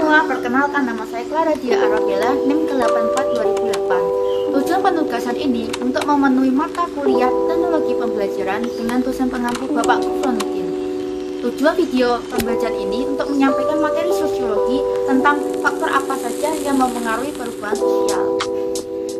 semua, perkenalkan nama saya Clara Dia Arabella, NIM ke84 2008. Tujuan penugasan ini untuk memenuhi mata kuliah teknologi pembelajaran dengan dosen pengampu Bapak Kufronuddin. Tujuan video pembelajaran ini untuk menyampaikan materi sosiologi tentang faktor apa saja yang mempengaruhi perubahan sosial.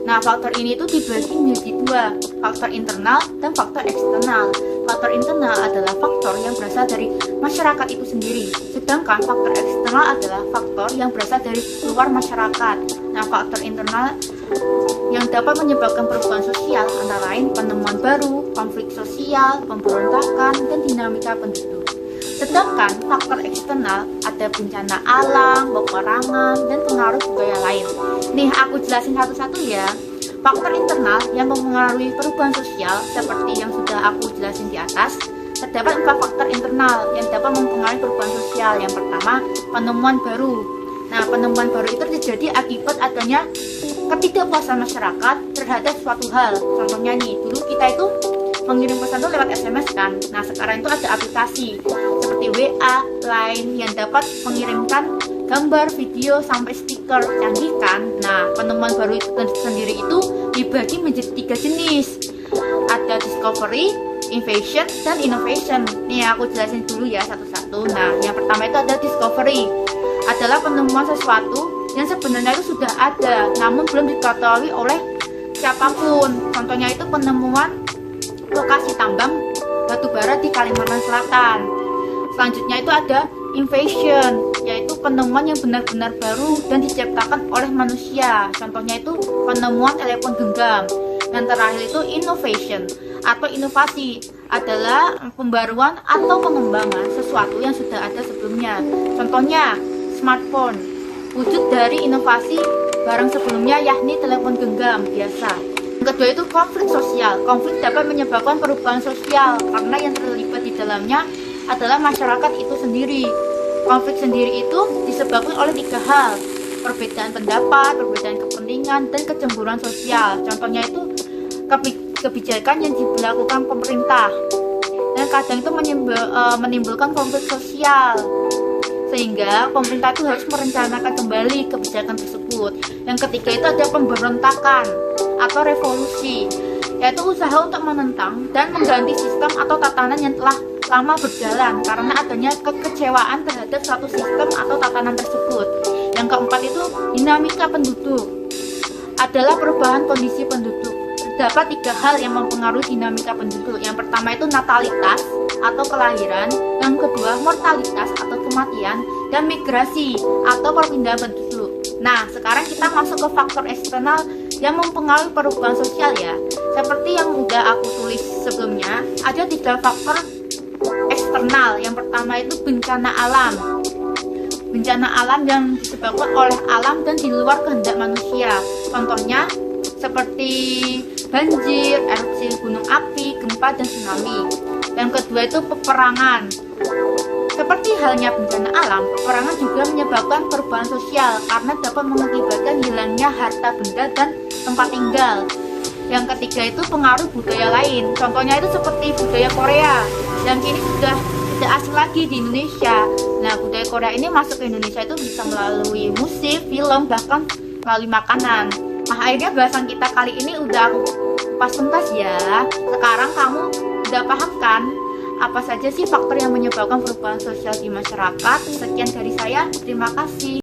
Nah, faktor ini itu dibagi menjadi dua, faktor internal dan faktor eksternal. Faktor internal adalah faktor yang berasal dari masyarakat itu sendiri, sedangkan faktor eksternal adalah faktor yang berasal dari luar masyarakat. Nah, faktor internal yang dapat menyebabkan perubahan sosial antara lain penemuan baru, konflik sosial, pemberontakan, dan dinamika penduduk. Sedangkan faktor eksternal ada bencana alam, peperangan, dan pengaruh budaya lain. Nih, aku jelasin satu-satu ya. Faktor internal yang mempengaruhi perubahan sosial seperti yang sudah aku jelasin di atas, terdapat 4 faktor internal yang dapat mempengaruhi perubahan sosial. Yang pertama, penemuan baru. Nah, penemuan baru itu terjadi akibat adanya ketidakpuasan masyarakat terhadap suatu hal. Contohnya nih, dulu kita itu mengirim pesan itu lewat SMS kan. Nah, sekarang itu ada aplikasi seperti WA, Line yang dapat mengirimkan gambar, video, sampai stiker canggih kan. Nah, penemuan baru itu sendiri itu dibagi menjadi 3 jenis. Ada discovery, invention, dan innovation. Nih, aku jelasin dulu ya satu-satu. Nah, yang pertama itu ada discovery. Adalah penemuan sesuatu yang sebenarnya itu sudah ada, namun belum diketahui oleh siapapun. Contohnya itu penemuan lokasi tambang batu bara di Kalimantan Selatan. Selanjutnya itu ada invention, yaitu penemuan yang benar-benar baru dan diciptakan oleh manusia. Contohnya itu penemuan telepon genggam. Dan terakhir itu innovation atau inovasi, adalah pembaruan atau pengembangan sesuatu yang sudah ada sebelumnya. Contohnya smartphone, wujud dari inovasi barang sebelumnya yakni telepon genggam biasa. Yang kedua itu konflik sosial. Konflik dapat menyebabkan perubahan sosial karena yang terlibat di dalamnya adalah masyarakat itu sendiri. Konflik sendiri itu disebabkan oleh 3 hal: perbedaan pendapat, perbedaan kepentingan, dan kecemburuan sosial. Contohnya itu kebijakan yang dilakukan pemerintah, dan kadang itu menimbulkan konflik sosial, sehingga pemerintah itu harus merencanakan kembali kebijakan tersebut. Yang ketiga itu ada pemberontakan atau revolusi, yaitu usaha untuk menentang dan mengganti sistem atau tatanan yang telah lama berjalan karena adanya kekecewaan terhadap suatu sistem atau tatanan tersebut. Yang keempat itu dinamika penduduk, adalah perubahan kondisi penduduk. Terdapat 3 hal yang mempengaruhi dinamika penduduk. Yang pertama itu natalitas atau kelahiran, yang kedua mortalitas atau kematian, dan migrasi atau perpindahan penduduk. Nah, sekarang kita masuk ke faktor eksternal yang mempengaruhi perubahan sosial ya. Seperti yang udah aku tulis sebelumnya, ada 3 faktor eksternal. Yang pertama itu bencana alam. Bencana alam yang disebabkan oleh alam dan di luar kehendak manusia. Contohnya seperti banjir, erupsi gunung api, gempa, dan tsunami. Yang kedua itu peperangan. Seperti halnya bencana alam, peperangan juga menyebabkan perubahan sosial karena dapat mengakibatkan hilangnya harta benda dan tempat tinggal. Yang ketiga itu pengaruh budaya lain. Contohnya itu seperti budaya Korea yang kini sudah tidak asing lagi di Indonesia. Nah, budaya Korea ini masuk ke Indonesia itu bisa melalui musik, film, bahkan melalui makanan. Nah, akhirnya bahasan kita kali ini udah aku kupas tuntas ya. Sekarang kamu udah paham kan apa saja sih faktor yang menyebabkan perubahan sosial di masyarakat? Sekian dari saya, terima kasih.